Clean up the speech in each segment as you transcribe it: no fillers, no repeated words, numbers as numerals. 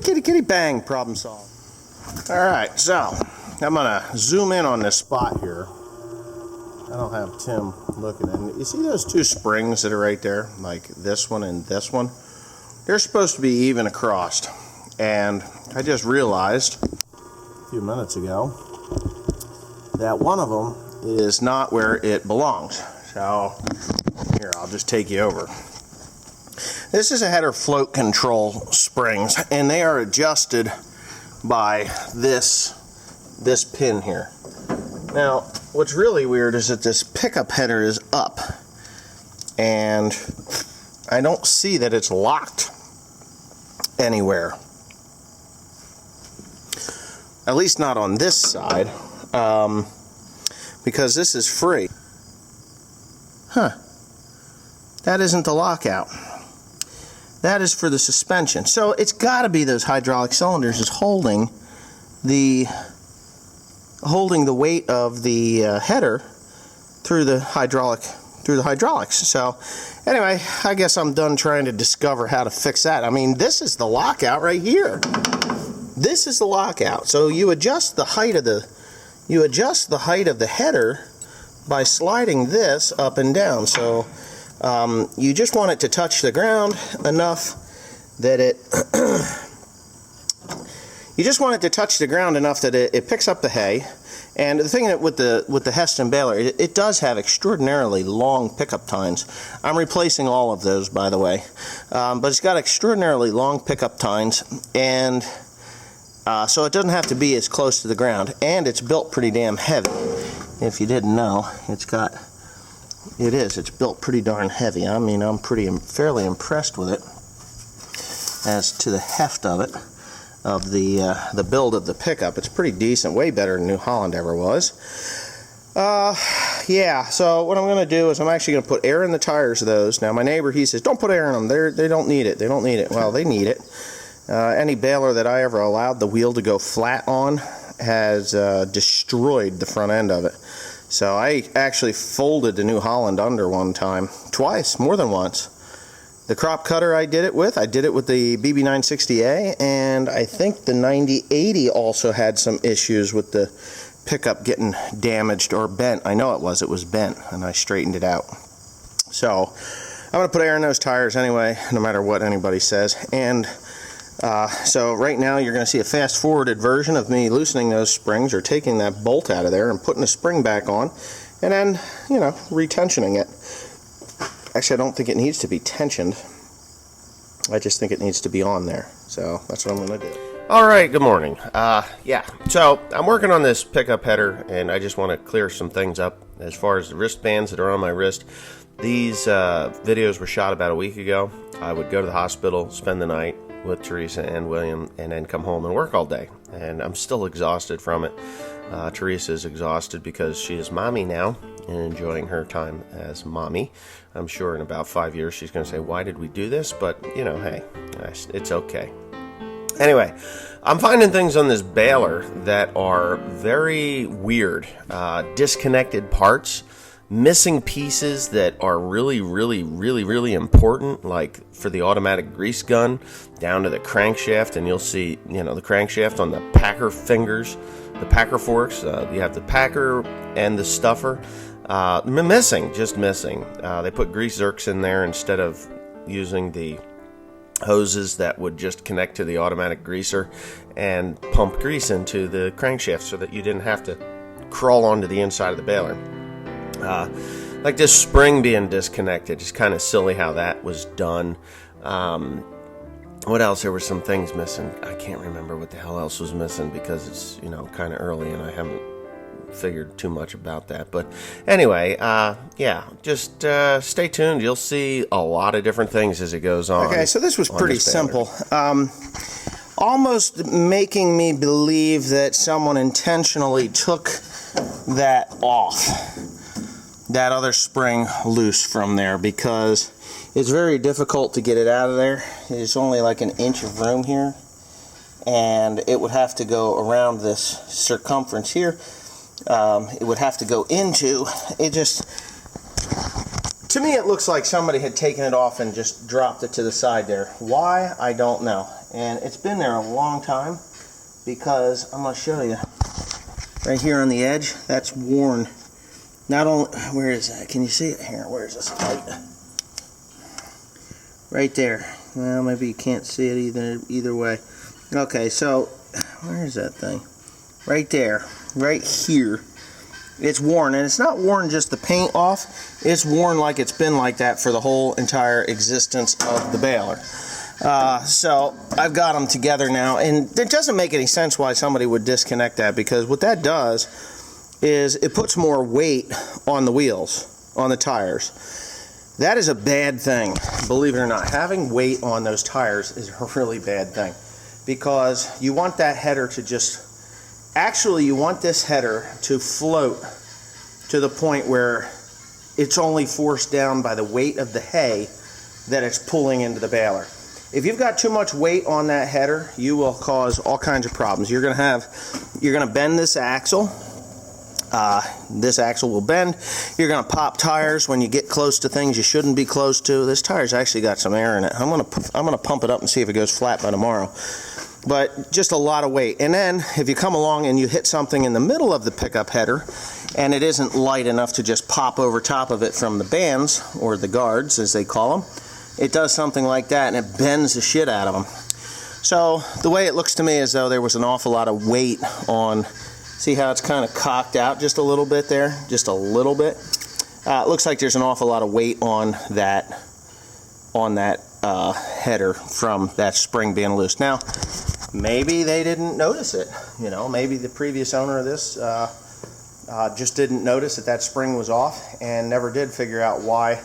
kitty, kitty, bang, problem solved. Alright, so I'm going to zoom in on this spot here. I don't have Tim looking in. You see those two springs that are right there? Like this one and this one? They're supposed to be even across. And I just realized a few minutes ago that one of them is not where it belongs. So, here, I'll just take you over. This is a header float control springs, and they are adjusted by this pin here. Now, what's really weird is that this pickup header is up, and I don't see that it's locked anywhere. At least not on this side, because this is free. Huh. That isn't the lockout. That is for the suspension. So it's got to be those hydraulic cylinders is holding the weight of the header through the hydraulics. So anyway, I guess I'm done trying to discover how to fix that. I mean, this is the lockout right here. This is the lockout. So you adjust the height of the header by sliding this up and down. So you just want it to touch the ground enough that it it picks up the hay. And the thing that with the Hesston baler, it does have extraordinarily long pickup tines. I'm replacing all of those, by the way, but it's got extraordinarily long pickup tines, and so it doesn't have to be as close to the ground, and it's built pretty damn heavy. If you didn't know, it's built pretty darn heavy. I mean, I'm fairly impressed with it as to the heft of it, of the build of the pickup. It's pretty decent, way better than New Holland ever was. Yeah, so what I'm going to do is I'm actually going to put air in the tires of those. Now, my neighbor, he says, don't put air in them. They don't need it. They don't need it. Well, they need it. Any baler that I ever allowed the wheel to go flat on has destroyed the front end of it. So I actually folded the New Holland under one time, twice, more than once. The crop cutter I did it with the BB960A, and I think the 9080 also had some issues with the pickup getting damaged or bent. I know it was bent, and I straightened it out. So I'm going to put air in those tires anyway, no matter what anybody says. And so right now you're going to see a fast-forwarded version of me loosening those springs or taking that bolt out of there and putting the spring back on, and then, retensioning it. Actually, I don't think it needs to be tensioned. I just think it needs to be on there. So that's what I'm going to do. All right, good morning. Yeah, so I'm working on this pickup header, and I just want to clear some things up as far as the wristbands that are on my wrist. These videos were shot about a week ago. I would go to the hospital, spend the night with Teresa and William, and then come home and work all day. And I'm still exhausted from it. Teresa is exhausted because she is mommy now and enjoying her time as mommy. I'm sure in about 5 years she's going to say, why did we do this? But, hey, it's okay. Anyway, I'm finding things on this baler that are very weird. Disconnected parts, missing pieces that are really, really, really, really important, like for the automatic grease gun down to the crankshaft, and you'll see, the crankshaft on the packer fingers, the packer forks. You have the packer and the stuffer. Missing. They put grease zerks in there instead of using the hoses that would just connect to the automatic greaser and pump grease into the crankshaft so that you didn't have to crawl onto the inside of the baler. Like this spring being disconnected, just kind of silly how that was done. What else? There were some things missing. I can't remember what the hell else was missing because it's, kind of early and I haven't figured too much about that. But anyway, yeah, just stay tuned. You'll see a lot of different things as it goes on. Okay, so this was pretty simple. Almost making me believe that someone intentionally took that off, that other spring loose from there, because it's very difficult to get it out of there. There's only like an inch of room here, and it would have to go around this circumference here. It would have to go into it. Just, to me, it looks like somebody had taken it off and just dropped it to the side there. Why? I don't know. And it's been there a long time because I'm going to show you. Right here on the edge, that's worn. Not only, where is that? Can you see it here? Where is this light? Right there. Well, maybe you can't see it either way. Okay, so where is that thing? Right there. Right here. It's worn, and it's not worn just the paint off. It's worn like it's been like that for the whole entire existence of the baler. So I've got them together now, and it doesn't make any sense why somebody would disconnect that, because what that does is it puts more weight on the wheels, on the tires. That is a bad thing, believe it or not. Having weight on those tires is a really bad thing, because you want that header to just, actually you want this header to float to the point where it's only forced down by the weight of the hay that it's pulling into the baler. If you've got too much weight on that header, you will cause all kinds of problems. You're going to bend this axle. This axle will bend. You're going to pop tires when you get close to things you shouldn't be close to. This tire's actually got some air in it. I'm going to pump it up and see if it goes flat by tomorrow. But just a lot of weight. And then if you come along and you hit something in the middle of the pickup header and it isn't light enough to just pop over top of it from the bands, or the guards as they call them, it does something like that and it bends the shit out of them. So the way it looks to me is though there was an awful lot of weight on. See how it's kind of cocked out just a little bit there? Just a little bit. It looks like there's an awful lot of weight on that header from that spring being loose. Now, maybe they didn't notice it. You know, maybe the previous owner of this just didn't notice that spring was off and never did figure out why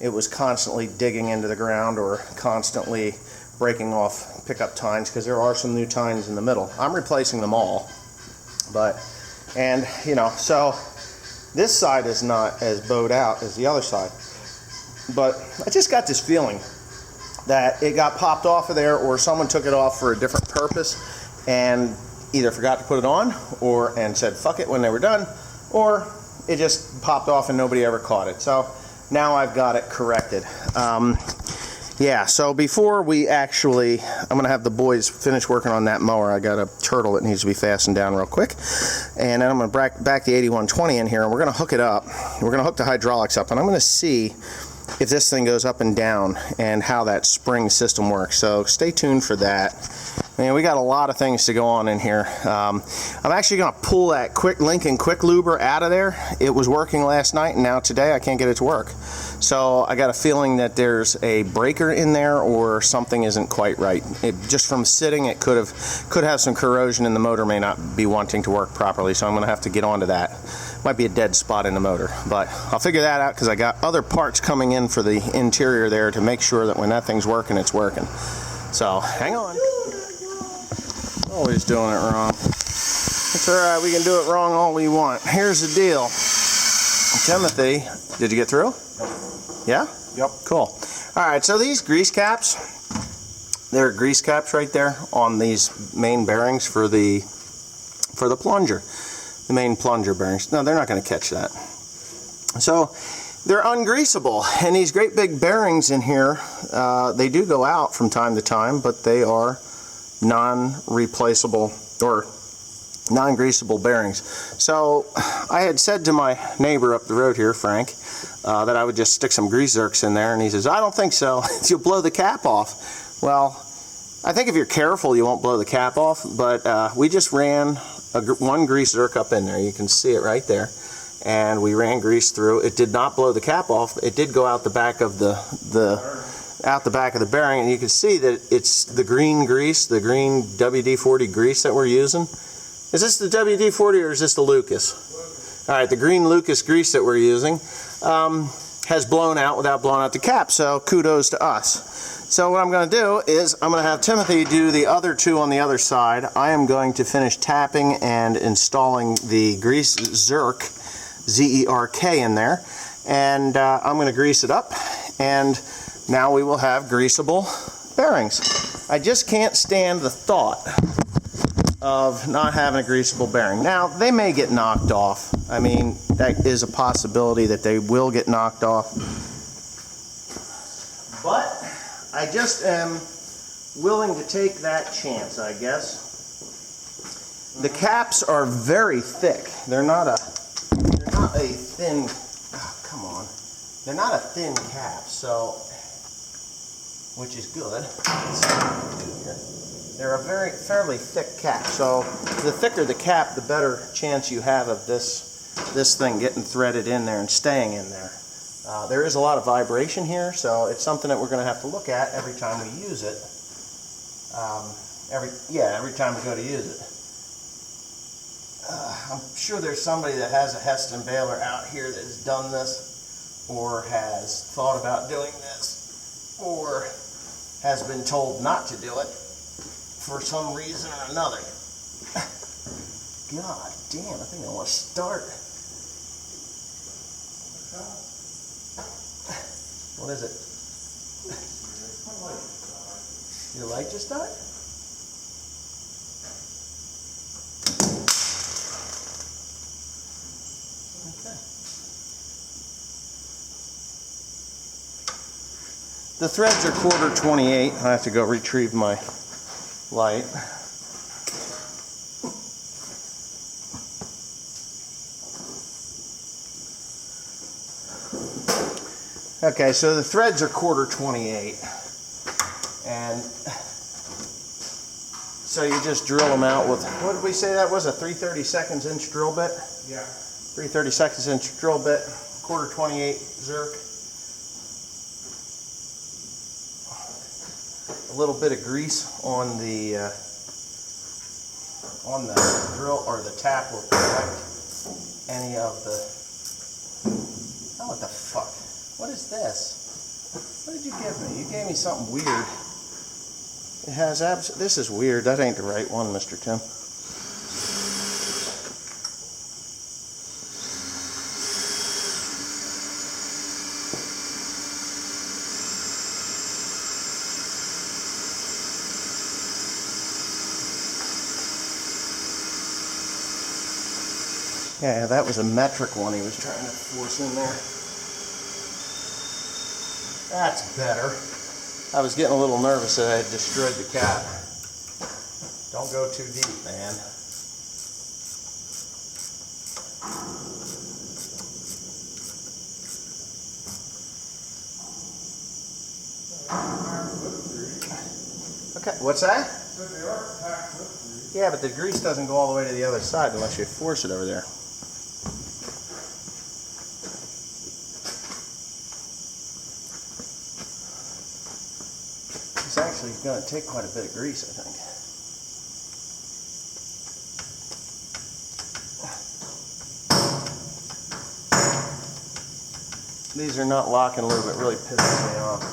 it was constantly digging into the ground or constantly breaking off pickup tines, because there are some new tines in the middle. I'm replacing them all. And you know, so this side is not as bowed out as the other side, but I just got this feeling that it got popped off of there, or someone took it off for a different purpose and either forgot to put it on and said fuck it when they were done, or it just popped off and nobody ever caught it. So now I've got it corrected. Yeah, so before I'm going to have the boys finish working on that mower. I got a turtle that needs to be fastened down real quick. And then I'm going to back the 8120 in here, and we're going to hook it up. We're going to hook the hydraulics up, and I'm going to see if this thing goes up and down and how that spring system works. So stay tuned for that. Man, we got a lot of things to go on in here. I'm actually going to pull that Lincoln Quick Luber out of there. It was working last night, and now today I can't get it to work. So I got a feeling that there's a breaker in there, or something isn't quite right. Just from sitting, it could have some corrosion, and the motor may not be wanting to work properly. So I'm going to have to get onto that. Might be a dead spot in the motor, but I'll figure that out, because I got other parts coming in for the interior there to make sure that when that thing's working, it's working. So hang on. Always doing it wrong. It's alright, we can do it wrong all we want. Here's the deal. Timothy, did you get through? Yeah? Yep. Cool. Alright, so these grease caps, there are grease caps right there on these main bearings for the plunger. The main plunger bearings. No, they're not going to catch that. So they're ungreasable, and these great big bearings in here, they do go out from time to time, but they are non-replaceable or non-greasable bearings. So I had said to my neighbor up the road here, Frank, that I would just stick some grease zerks in there, and he says, I don't think so. You'll blow the cap off. Well, I think if you're careful you won't blow the cap off, but we just ran one grease zerk up in there. You can see it right there, and we ran grease through. It did not blow the cap off. It did go out the back of the bearing, and you can see that it's the green grease, the green WD-40 grease that we're using. Is this the WD-40 or is this the Lucas? Alright, the green Lucas grease that we're using has blown out without blowing out the cap, so kudos to us. So what I'm going to do is I'm going to have Timothy do the other two on the other side. I am going to finish tapping and installing the grease Zerk, Z-E-R-K, in there, and I'm going to grease it up, and now we will have greasable bearings. I just can't stand the thought of not having a greasable bearing. Now, they may get knocked off. I mean, that is a possibility that they will get knocked off. But I just am willing to take that chance, I guess. The caps are very thick. They're not a thin, oh, come on. They're not a thin cap, so, which is good. They're a fairly thick cap, so the thicker the cap, the better chance you have of this thing getting threaded in there and staying in there. There is a lot of vibration here, so it's something that we're going to have to look at every time we use it. Every time we go to use it. I'm sure there's somebody that has a Hesston baler out here that has done this, or has thought about doing this, or has been told not to do it for some reason or another. God damn, I think I want to start. What is it? Your light just died? Okay. The threads are 1/4 28. I have to go retrieve my light. Okay, so the threads are 1/4 28, and so you just drill them out with, what did we say that was, a 3/32 inch drill bit? Yeah. 3/32 inch drill bit, 1/4 28 Zerk. A little bit of grease on the drill or the tap will protect any of the. Oh, what the fuck? What is this? What did you give me? You gave me something weird. It has this is weird. That ain't the right one, Mr. Tim. Yeah, that was a metric one he was trying to force in there. That's better. I was getting a little nervous that I had destroyed the cap. Don't go too deep, man. Okay, what's that? Yeah, but the grease doesn't go all the way to the other side unless you force it over there. It's actually going to take quite a bit of grease, I think. These are not lock and lube. It really pisses me off.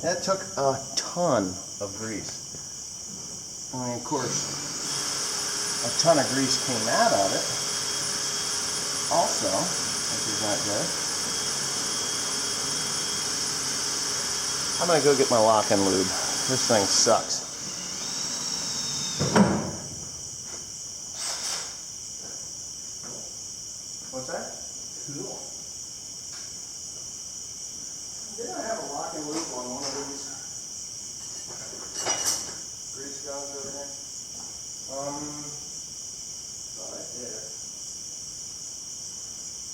That took a ton of grease. I mean, of course, a ton of grease came out of it also, which is not good. I'm going to go get my lock and lube. This thing sucks. What's that? Cool. Did I have a lock and lube on one of these grease guns over here? Thought I did.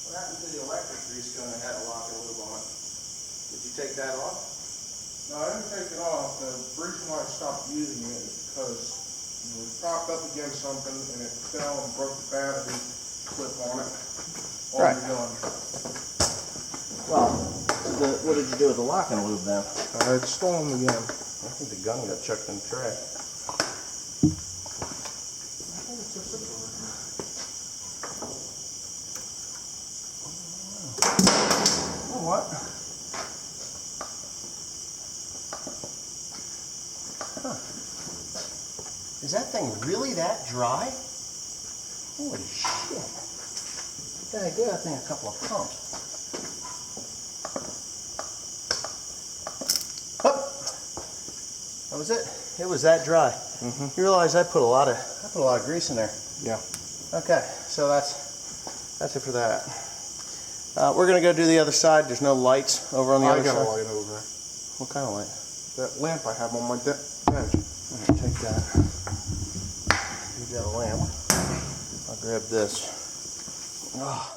What happened to the electric grease gun that had a lock and lube on it? Did you take that off? No, I didn't take it off. The reason why I stopped using it is because we propped up against something and it fell and broke the battery clip on it. Right. The gun. Well, what did you do with the lock and lube then? It's stolen again. I think the gun got chucked in the trash. Oh, what? Huh. Is that thing really that dry? Holy shit. Gotta give that thing a couple of pumps. Hup. was it. It was that dry. You realize I put a lot of grease in there. Yeah. Okay, so that's it for that. We're gonna go do the other side. There's no lights over on the other I got side. a light over there. What kind of light? That lamp I have on my bench. Take that. You got a lamp. I'll grab this. Oh.